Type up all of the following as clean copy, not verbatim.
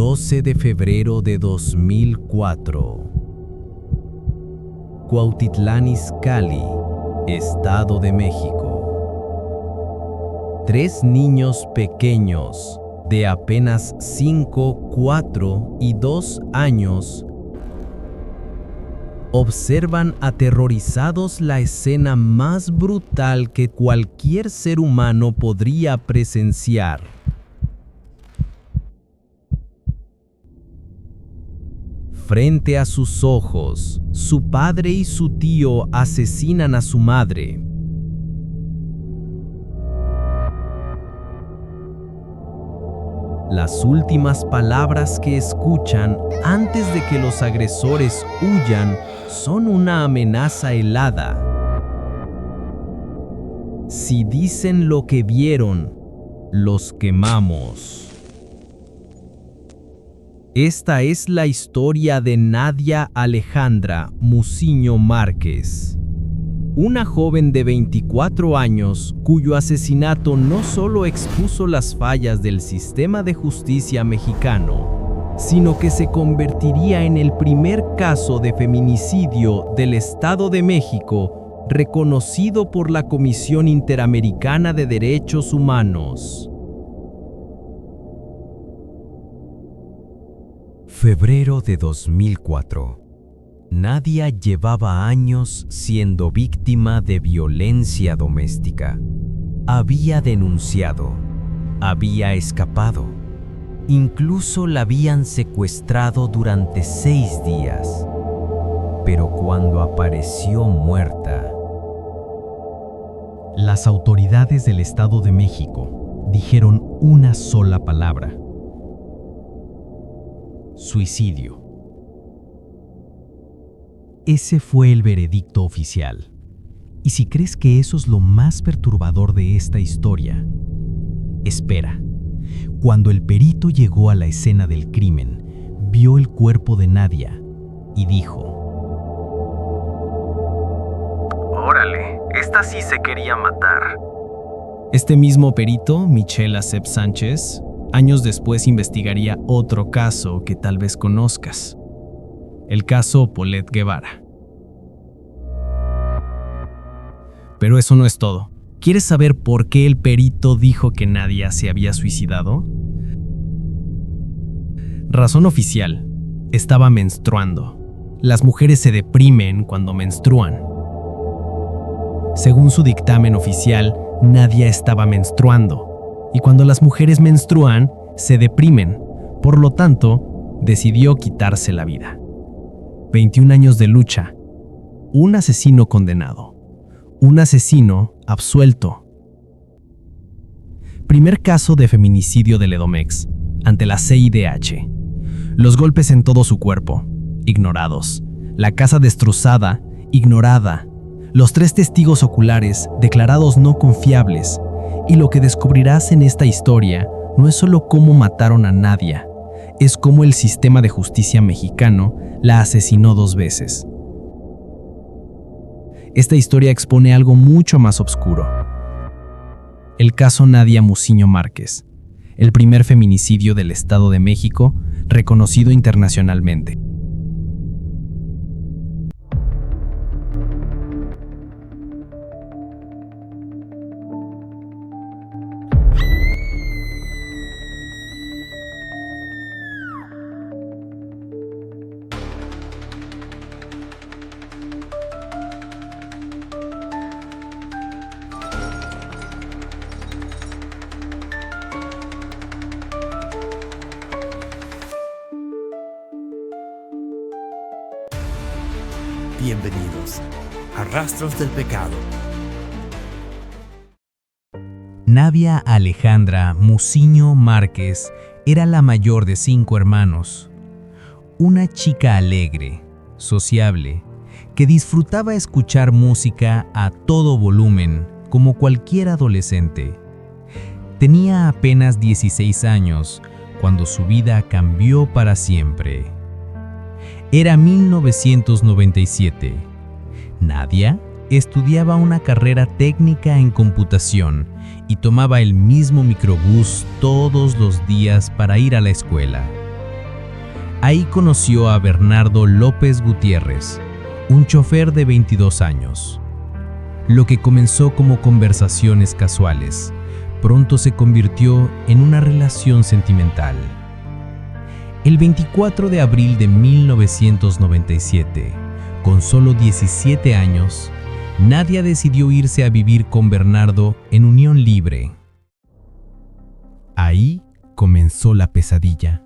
12 de febrero de 2004. Cuautitlán Izcalli, Estado de México. 3 niños pequeños de apenas 5, 4 y 2 años observan aterrorizados la escena más brutal que cualquier ser humano podría presenciar. Frente a sus ojos, su padre y su tío asesinan a su madre. Las últimas palabras que escuchan antes de que los agresores huyan son una amenaza helada. Si dicen lo que vieron, los quemamos. Esta es la historia de Nadia Alejandra Muciño Márquez, una joven de 24 años cuyo asesinato no solo expuso las fallas del sistema de justicia mexicano, sino que se convertiría en el primer caso de feminicidio del Estado de México reconocido por la Comisión Interamericana de Derechos Humanos. Febrero de 2004. Nadia llevaba años siendo víctima de violencia doméstica. Había denunciado, había escapado, incluso la habían secuestrado durante 6 días. Pero cuando apareció muerta, las autoridades del Estado de México dijeron una sola palabra: suicidio. Ese fue el veredicto oficial. Y si crees que eso es lo más perturbador de esta historia, espera. Cuando el perito llegó a la escena del crimen, vio el cuerpo de Nadia y dijo: ¡Órale! Esta sí se quería matar. Este mismo perito, Michelle Acep Sánchez, años después investigaría otro caso que tal vez conozcas. El caso Paulette Guevara. Pero eso no es todo. ¿Quieres saber por qué el perito dijo que Nadia se había suicidado? Razón oficial: estaba menstruando. Las mujeres se deprimen cuando menstruan. Según su dictamen oficial, Nadia estaba menstruando. Y cuando las mujeres menstruan, se deprimen. Por lo tanto, decidió quitarse la vida. 21 años de lucha. Un asesino condenado. Un asesino absuelto. Primer caso de feminicidio del Edomex, ante la CIDH. Los golpes en todo su cuerpo, ignorados. La casa destrozada, ignorada. Los 3 testigos oculares, declarados no confiables. Y lo que descubrirás en esta historia no es solo cómo mataron a Nadia, es cómo el sistema de justicia mexicano la asesinó 2 veces. Esta historia expone algo mucho más oscuro. El caso Nadia Muciño Márquez, el primer feminicidio del Estado de México reconocido internacionalmente. Bienvenidos a Rastros del Pecado. Nadia Alejandra Muciño Márquez era la mayor de 5 hermanos. Una chica alegre, sociable, que disfrutaba escuchar música a todo volumen, como cualquier adolescente. Tenía apenas 16 años cuando su vida cambió para siempre. Era 1997. Nadia estudiaba una carrera técnica en computación y tomaba el mismo microbús todos los días para ir a la escuela. Ahí conoció a Bernardo López Gutiérrez, un chofer de 22 años. Lo que comenzó como conversaciones casuales, pronto se convirtió en una relación sentimental. El 24 de abril de 1997, con solo 17 años, Nadia decidió irse a vivir con Bernardo en unión libre. Ahí comenzó la pesadilla.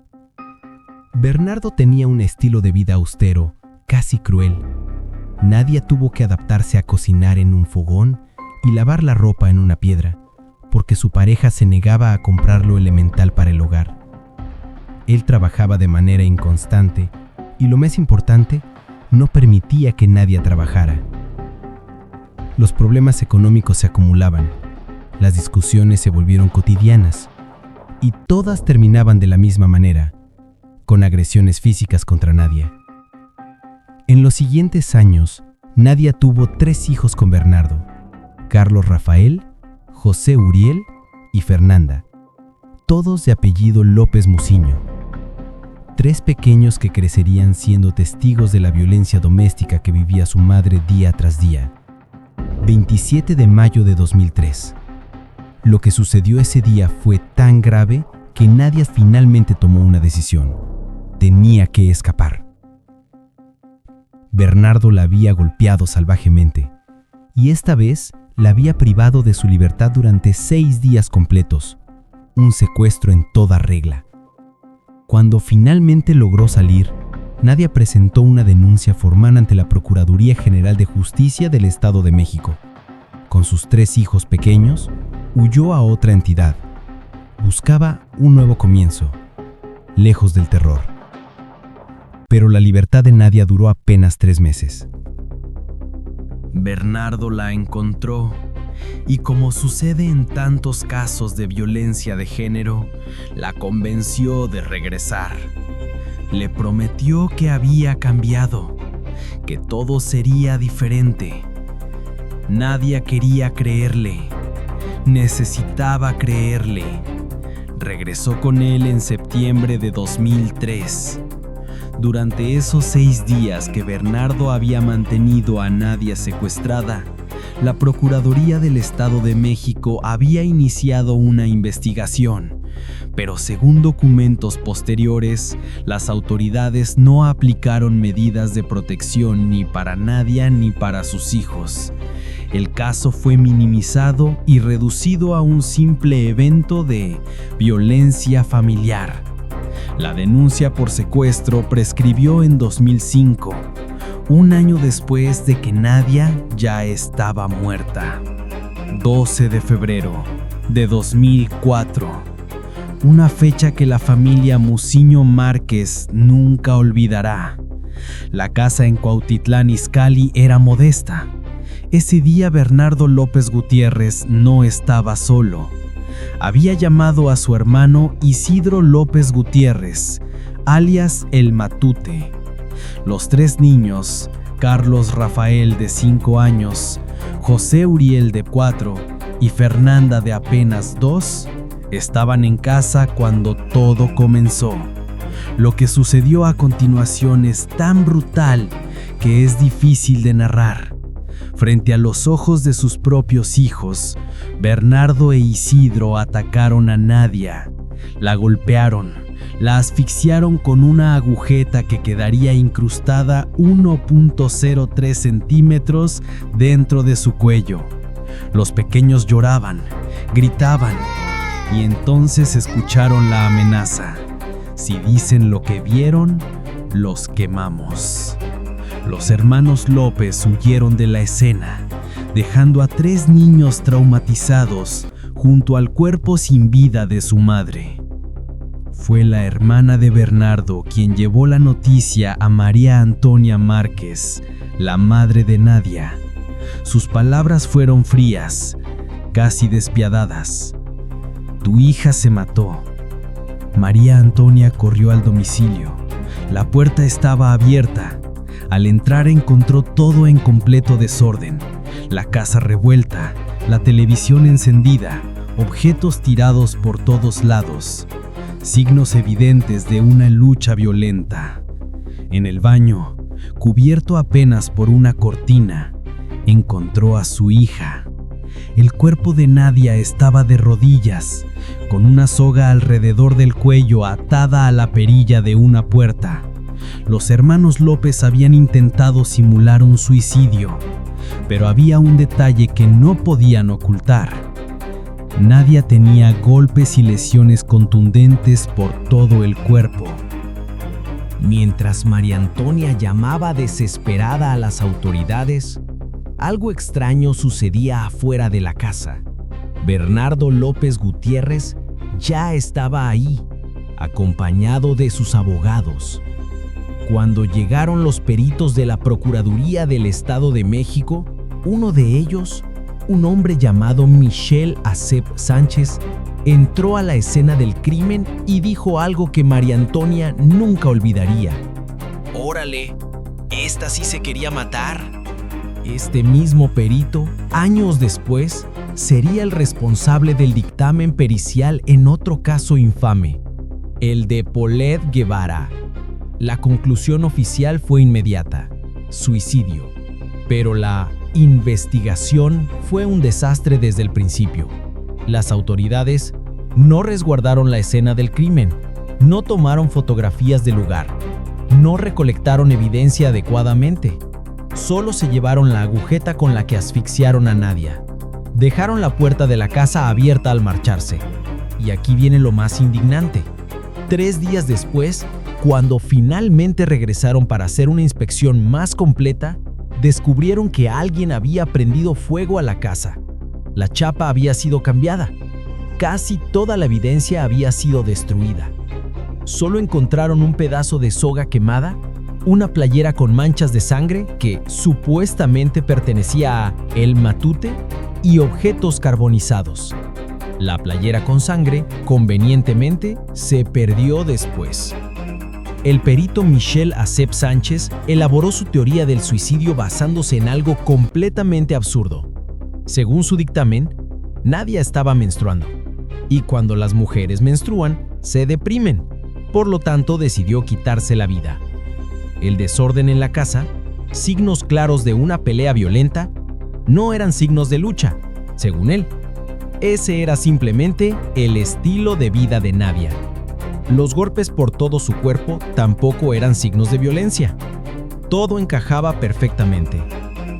Bernardo tenía un estilo de vida austero, casi cruel. Nadia tuvo que adaptarse a cocinar en un fogón y lavar la ropa en una piedra, porque su pareja se negaba a comprar lo elemental para el hogar. Él trabajaba de manera inconstante y, lo más importante, no permitía que Nadia trabajara. Los problemas económicos se acumulaban, las discusiones se volvieron cotidianas y todas terminaban de la misma manera, con agresiones físicas contra Nadia. En los siguientes años, Nadia tuvo 3 hijos con Bernardo: Carlos Rafael, José Uriel y Fernanda, todos de apellido López Muciño. 3 pequeños que crecerían siendo testigos de la violencia doméstica que vivía su madre día tras día. 27 de mayo de 2003. Lo que sucedió ese día fue tan grave que Nadia finalmente tomó una decisión. Tenía que escapar. Bernardo la había golpeado salvajemente y esta vez la había privado de su libertad durante 6 días completos, un secuestro en toda regla. Cuando finalmente logró salir, Nadia presentó una denuncia formal ante la Procuraduría General de Justicia del Estado de México. Con sus 3 hijos pequeños, huyó a otra entidad. Buscaba un nuevo comienzo, lejos del terror. Pero la libertad de Nadia duró apenas 3 meses. Bernardo la encontró y, como sucede en tantos casos de violencia de género, la convenció de regresar. Le prometió que había cambiado, que todo sería diferente. Nadia quería creerle, necesitaba creerle. Regresó con él en septiembre de 2003. Durante esos 6 días que Bernardo había mantenido a Nadia secuestrada, la Procuraduría del Estado de México había iniciado una investigación, pero según documentos posteriores, las autoridades no aplicaron medidas de protección ni para Nadia ni para sus hijos. El caso fue minimizado y reducido a un simple evento de violencia familiar. La denuncia por secuestro prescribió en 2005, un año después de que Nadia ya estaba muerta. 12 de febrero de 2004, una fecha que la familia Muciño Márquez nunca olvidará. La casa en Cuautitlán Izcalli era modesta. Ese día Bernardo López Gutiérrez no estaba solo. Había llamado a su hermano Isidro López Gutiérrez, alias El Matute. Los 3 niños, Carlos Rafael de 5 años, José Uriel de 4 y Fernanda de apenas 2, estaban en casa cuando todo comenzó. Lo que sucedió a continuación es tan brutal que es difícil de narrar. Frente a los ojos de sus propios hijos, Bernardo e Isidro atacaron a Nadia, la golpearon, la asfixiaron con una agujeta que quedaría incrustada 1.03 centímetros dentro de su cuello. Los pequeños lloraban, gritaban, y entonces escucharon la amenaza: si dicen lo que vieron, los quemamos. Los hermanos López huyeron de la escena, dejando a 3 niños traumatizados junto al cuerpo sin vida de su madre. Fue la hermana de Bernardo quien llevó la noticia a María Antonia Márquez, la madre de Nadia. Sus palabras fueron frías, casi despiadadas. Tu hija se mató. María Antonia corrió al domicilio. La puerta estaba abierta. Al entrar encontró todo en completo desorden. La casa revuelta, la televisión encendida, objetos tirados por todos lados. signos evidentes de una lucha violenta. En el baño, cubierto apenas por una cortina, encontró a su hija. El cuerpo de Nadia estaba de rodillas, con una soga alrededor del cuello atada a la perilla de una puerta. Los hermanos López habían intentado simular un suicidio, pero había un detalle que no podían ocultar. Nadia tenía golpes y lesiones contundentes por todo el cuerpo. Mientras María Antonia llamaba desesperada a las autoridades, algo extraño sucedía afuera de la casa. Bernardo López Gutiérrez ya estaba ahí, acompañado de sus abogados. Cuando llegaron los peritos de la Procuraduría del Estado de México, uno de ellos, un hombre llamado Michel Acep Sánchez, entró a la escena del crimen y dijo algo que María Antonia nunca olvidaría. Órale, ¿esta sí se quería matar? Este mismo perito, años después, sería el responsable del dictamen pericial en otro caso infame, el de Paulette Guevara. La conclusión oficial fue inmediata: suicidio. Pero la investigación fue un desastre desde el principio. Las autoridades no resguardaron la escena del crimen, no tomaron fotografías del lugar, no recolectaron evidencia adecuadamente. Solo se llevaron la agujeta con la que asfixiaron a Nadia. Dejaron la puerta de la casa abierta al marcharse. Y aquí viene lo más indignante. 3 días después, cuando finalmente regresaron para hacer una inspección más completa, descubrieron que alguien había prendido fuego a la casa. La chapa había sido cambiada. Casi toda la evidencia había sido destruida. Solo encontraron un pedazo de soga quemada, una playera con manchas de sangre que supuestamente pertenecía a El Matute y objetos carbonizados. La playera con sangre, convenientemente, se perdió después. El perito Michel Acep Sánchez elaboró su teoría del suicidio basándose en algo completamente absurdo. Según su dictamen, Nadia estaba menstruando, y cuando las mujeres menstruan, se deprimen. Por lo tanto, decidió quitarse la vida. El desorden en la casa, signos claros de una pelea violenta, no eran signos de lucha, según él. Ese era simplemente el estilo de vida de Nadia. Los golpes por todo su cuerpo tampoco eran signos de violencia. Todo encajaba perfectamente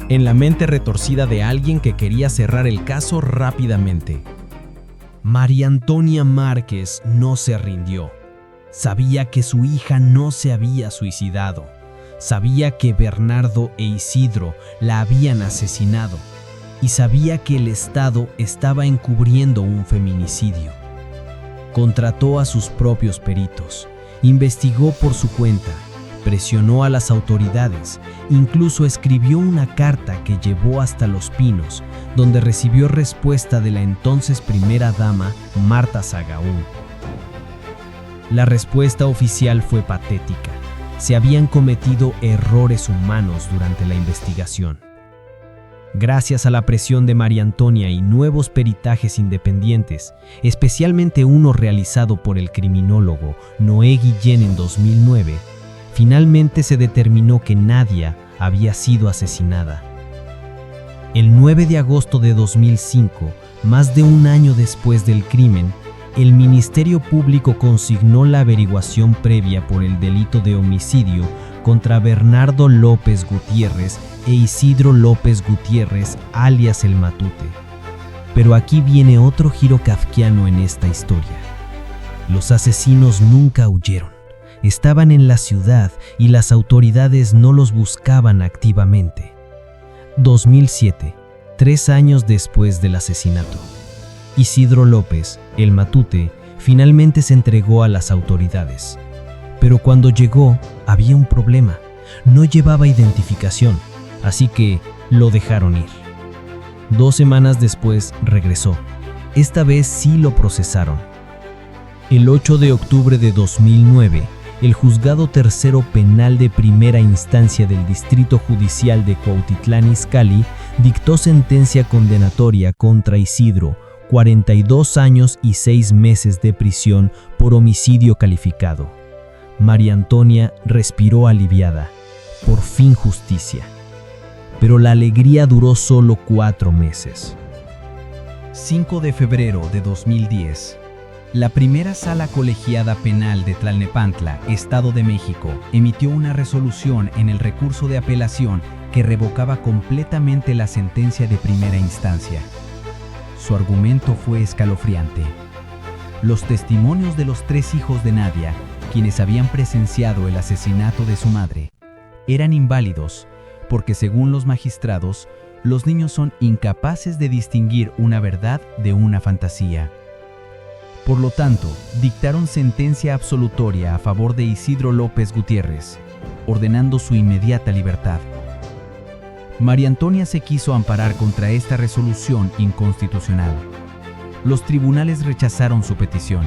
en la mente retorcida de alguien que quería cerrar el caso rápidamente. María Antonia Márquez no se rindió. Sabía que su hija no se había suicidado. Sabía que Bernardo e Isidro la habían asesinado. Y sabía que el Estado estaba encubriendo un feminicidio. Contrató a sus propios peritos, investigó por su cuenta, presionó a las autoridades, incluso escribió una carta que llevó hasta Los Pinos, donde recibió respuesta de la entonces primera dama, Marta Sagaún. La respuesta oficial fue patética. Se habían cometido errores humanos durante la investigación. Gracias a la presión de María Antonia y nuevos peritajes independientes, especialmente uno realizado por el criminólogo Noé Guillén en 2009, finalmente se determinó que Nadia había sido asesinada. El 9 de agosto de 2005, más de un año después del crimen, el Ministerio Público consignó la averiguación previa por el delito de homicidio contra Bernardo López Gutiérrez e Isidro López Gutiérrez, alias El Matute. Pero aquí viene otro giro kafkiano en esta historia. Los asesinos nunca huyeron. Estaban en la ciudad y las autoridades no los buscaban activamente. 2007, 3 años después del asesinato. Isidro López, El Matute, finalmente se entregó a las autoridades. Pero cuando llegó, había un problema. No llevaba identificación, así que lo dejaron ir. 2 semanas después regresó. Esta vez sí lo procesaron. El 8 de octubre de 2009, el Juzgado Tercero Penal de Primera Instancia del Distrito Judicial de Cuautitlán Izcalli dictó sentencia condenatoria contra Isidro, 42 años y 6 meses de prisión por homicidio calificado. María Antonia respiró aliviada. Por fin justicia. Pero la alegría duró solo 4 meses. 5 de febrero de 2010. La primera sala colegiada penal de Tlalnepantla, Estado de México, emitió una resolución en el recurso de apelación que revocaba completamente la sentencia de primera instancia. Su argumento fue escalofriante. Los testimonios de los 3 hijos de Nadia, quienes habían presenciado el asesinato de su madre, eran inválidos porque, según los magistrados, los niños son incapaces de distinguir una verdad de una fantasía. Por lo tanto, dictaron sentencia absolutoria a favor de Isidro López Gutiérrez, ordenando su inmediata libertad. María Antonia se quiso amparar contra esta resolución inconstitucional. Los tribunales rechazaron su petición,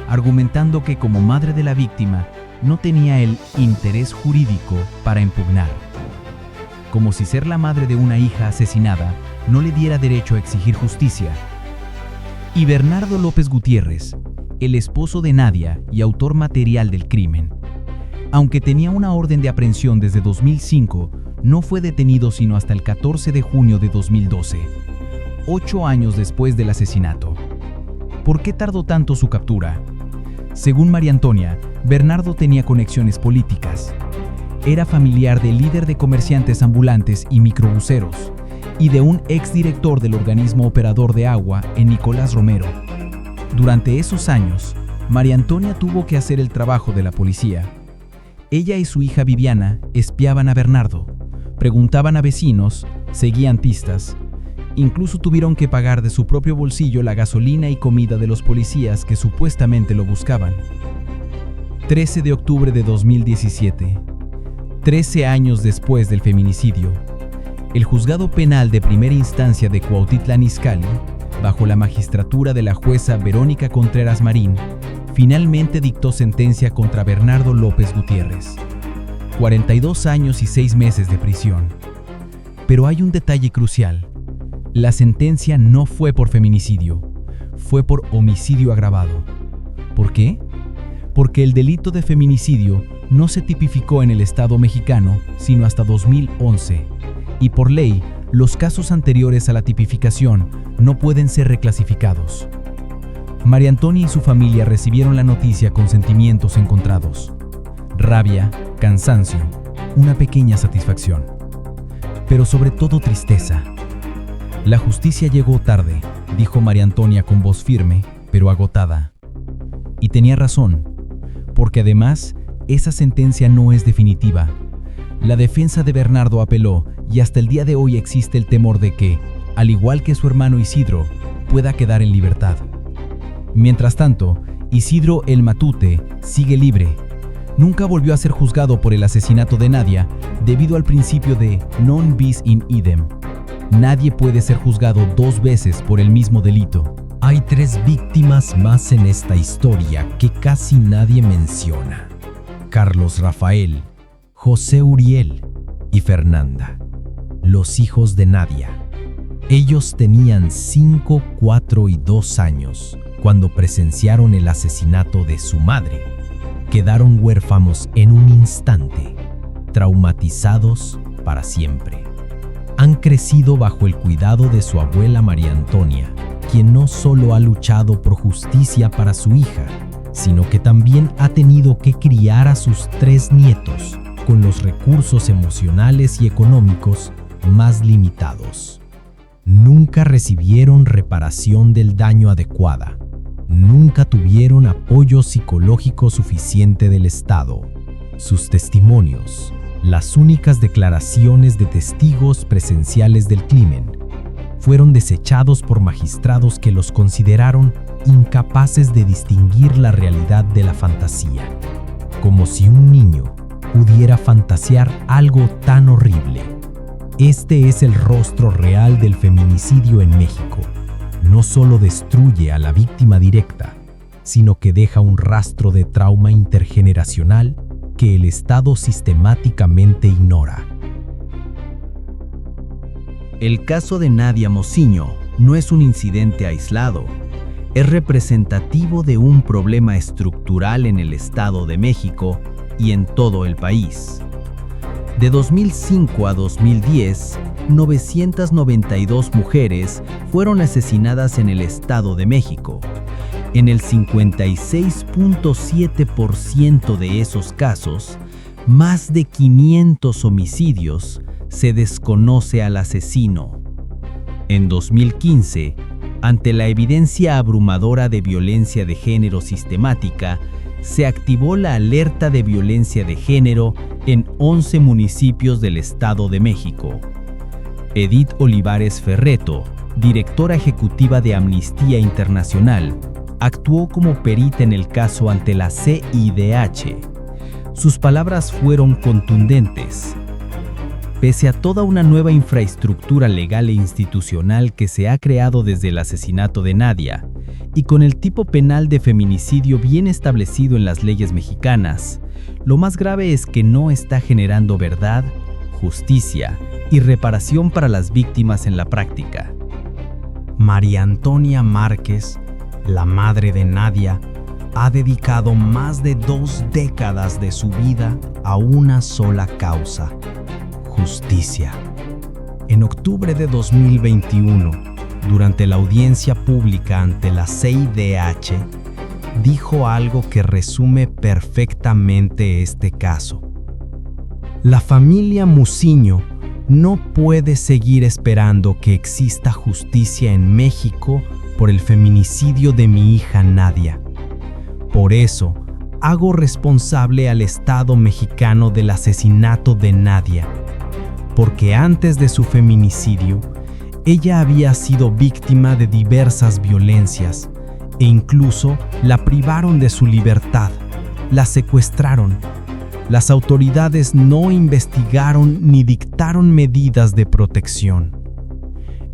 argumentando que como madre de la víctima no tenía el interés jurídico para impugnar. Como si ser la madre de una hija asesinada no le diera derecho a exigir justicia. Y Bernardo López Gutiérrez, el esposo de Nadia y autor material del crimen, aunque tenía una orden de aprehensión desde 2005, no fue detenido sino hasta el 14 de junio de 2012, 8 años después del asesinato. ¿Por qué tardó tanto su captura? Según María Antonia, Bernardo tenía conexiones políticas. Era familiar del líder de comerciantes ambulantes y microbuseros, y de un exdirector del organismo operador de agua, Nicolás Romero. Durante esos años, María Antonia tuvo que hacer el trabajo de la policía. Ella y su hija Viviana espiaban a Bernardo, preguntaban a vecinos, seguían pistas. Incluso tuvieron que pagar de su propio bolsillo la gasolina y comida de los policías que supuestamente lo buscaban. 13 de octubre de 2017, 13 años después del feminicidio, el Juzgado Penal de Primera Instancia de Cuautitlán Izcalli, bajo la magistratura de la jueza Verónica Contreras Marín, finalmente dictó sentencia contra Bernardo López Gutiérrez. 42 años y 6 meses de prisión. Pero hay un detalle crucial. La sentencia no fue por feminicidio, fue por homicidio agravado. ¿Por qué? Porque el delito de feminicidio no se tipificó en el Estado mexicano sino hasta 2011. Y por ley, los casos anteriores a la tipificación no pueden ser reclasificados. María Antonia y su familia recibieron la noticia con sentimientos encontrados. Rabia, cansancio, una pequeña satisfacción. Pero sobre todo tristeza. La justicia llegó tarde, dijo María Antonia con voz firme, pero agotada. Y tenía razón, porque además, esa sentencia no es definitiva. La defensa de Bernardo apeló y hasta el día de hoy existe el temor de que, al igual que su hermano Isidro, pueda quedar en libertad. Mientras tanto, Isidro el Matute sigue libre. Nunca volvió a ser juzgado por el asesinato de Nadia debido al principio de non bis in idem. Nadie puede ser juzgado 2 veces por el mismo delito. Hay 3 víctimas más en esta historia que casi nadie menciona: Carlos Rafael, José Uriel y Fernanda, los hijos de Nadia. Ellos tenían 5, 4 y 2 años cuando presenciaron el asesinato de su madre. Quedaron huérfanos en un instante, traumatizados para siempre. Han crecido bajo el cuidado de su abuela María Antonia, quien no solo ha luchado por justicia para su hija, sino que también ha tenido que criar a sus 3 nietos con los recursos emocionales y económicos más limitados. Nunca recibieron reparación del daño adecuada. Nunca tuvieron apoyo psicológico suficiente del Estado. Sus testimonios, las únicas declaraciones de testigos presenciales del crimen, fueron desechados por magistrados que los consideraron incapaces de distinguir la realidad de la fantasía, como si un niño pudiera fantasear algo tan horrible. Este es el rostro real del feminicidio en México. No solo destruye a la víctima directa, sino que deja un rastro de trauma intergeneracional que el Estado sistemáticamente ignora. El caso de Nadia Mociño, no es un incidente aislado, es representativo de un problema estructural en el Estado de México y en todo el país. De 2005 a 2010, 992 mujeres fueron asesinadas en el Estado de México. En el 56.7% de esos casos, más de 500 homicidios, se desconoce al asesino. En 2015, ante la evidencia abrumadora de violencia de género sistemática, se activó la alerta de violencia de género en 11 municipios del Estado de México. Edith Olivares Ferretto, directora ejecutiva de Amnistía Internacional, actuó como perita en el caso ante la CIDH. Sus palabras fueron contundentes. Pese a toda una nueva infraestructura legal e institucional que se ha creado desde el asesinato de Nadia, y con el tipo penal de feminicidio bien establecido en las leyes mexicanas, lo más grave es que no está generando verdad, justicia y reparación para las víctimas en la práctica. María Antonia Márquez, la madre de Nadia, ha dedicado más de 2 décadas de su vida a una sola causa: justicia. En octubre de 2021, durante la audiencia pública ante la CIDH, dijo algo que resume perfectamente este caso. La familia Muciño no puede seguir esperando que exista justicia en México por el feminicidio de mi hija Nadia. Por eso, hago responsable al Estado mexicano del asesinato de Nadia, porque antes de su feminicidio, ella había sido víctima de diversas violencias e incluso la privaron de su libertad, la secuestraron. Las autoridades no investigaron ni dictaron medidas de protección.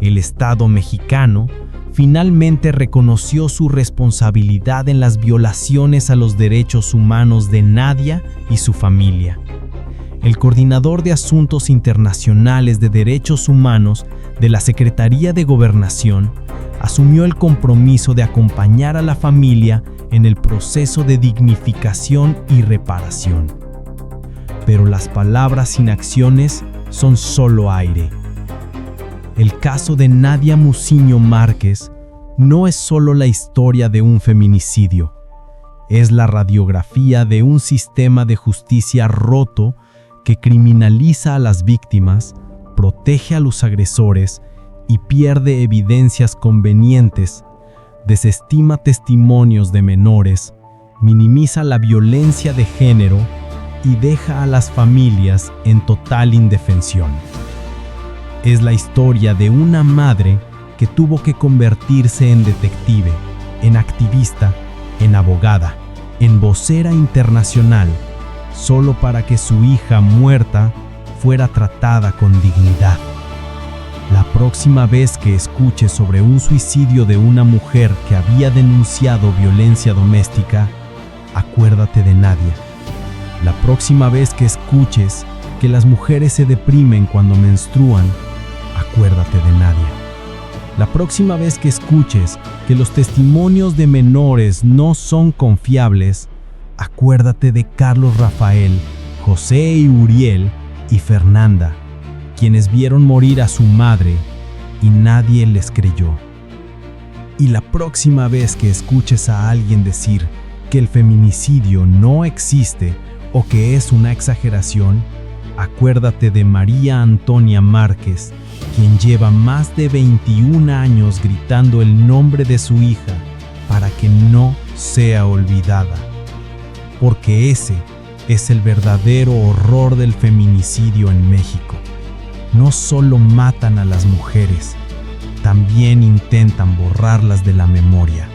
El Estado mexicano finalmente reconoció su responsabilidad en las violaciones a los derechos humanos de Nadia y su familia. El coordinador de Asuntos Internacionales de Derechos Humanos de la Secretaría de Gobernación asumió el compromiso de acompañar a la familia en el proceso de dignificación y reparación. Pero las palabras sin acciones son solo aire. El caso de Nadia Muciño Márquez no es solo la historia de un feminicidio, es la radiografía de un sistema de justicia roto que criminaliza a las víctimas, protege a los agresores y pierde evidencias convenientes, desestima testimonios de menores, minimiza la violencia de género y deja a las familias en total indefensión. Es la historia de una madre que tuvo que convertirse en detective, en activista, en abogada, en vocera internacional, solo para que su hija muerta fuera tratada con dignidad. La próxima vez que escuches sobre un suicidio de una mujer que había denunciado violencia doméstica, acuérdate de Nadia. La próxima vez que escuches que las mujeres se deprimen cuando menstruan, acuérdate de Nadia. La próxima vez que escuches que los testimonios de menores no son confiables, acuérdate de Carlos Rafael, José y Uriel y Fernanda, quienes vieron morir a su madre y nadie les creyó. Y la próxima vez que escuches a alguien decir que el feminicidio no existe o que es una exageración, acuérdate de María Antonia Márquez, quien lleva más de 21 años gritando el nombre de su hija para que no sea olvidada. Porque ese es el verdadero horror del feminicidio en México. No solo matan a las mujeres, también intentan borrarlas de la memoria.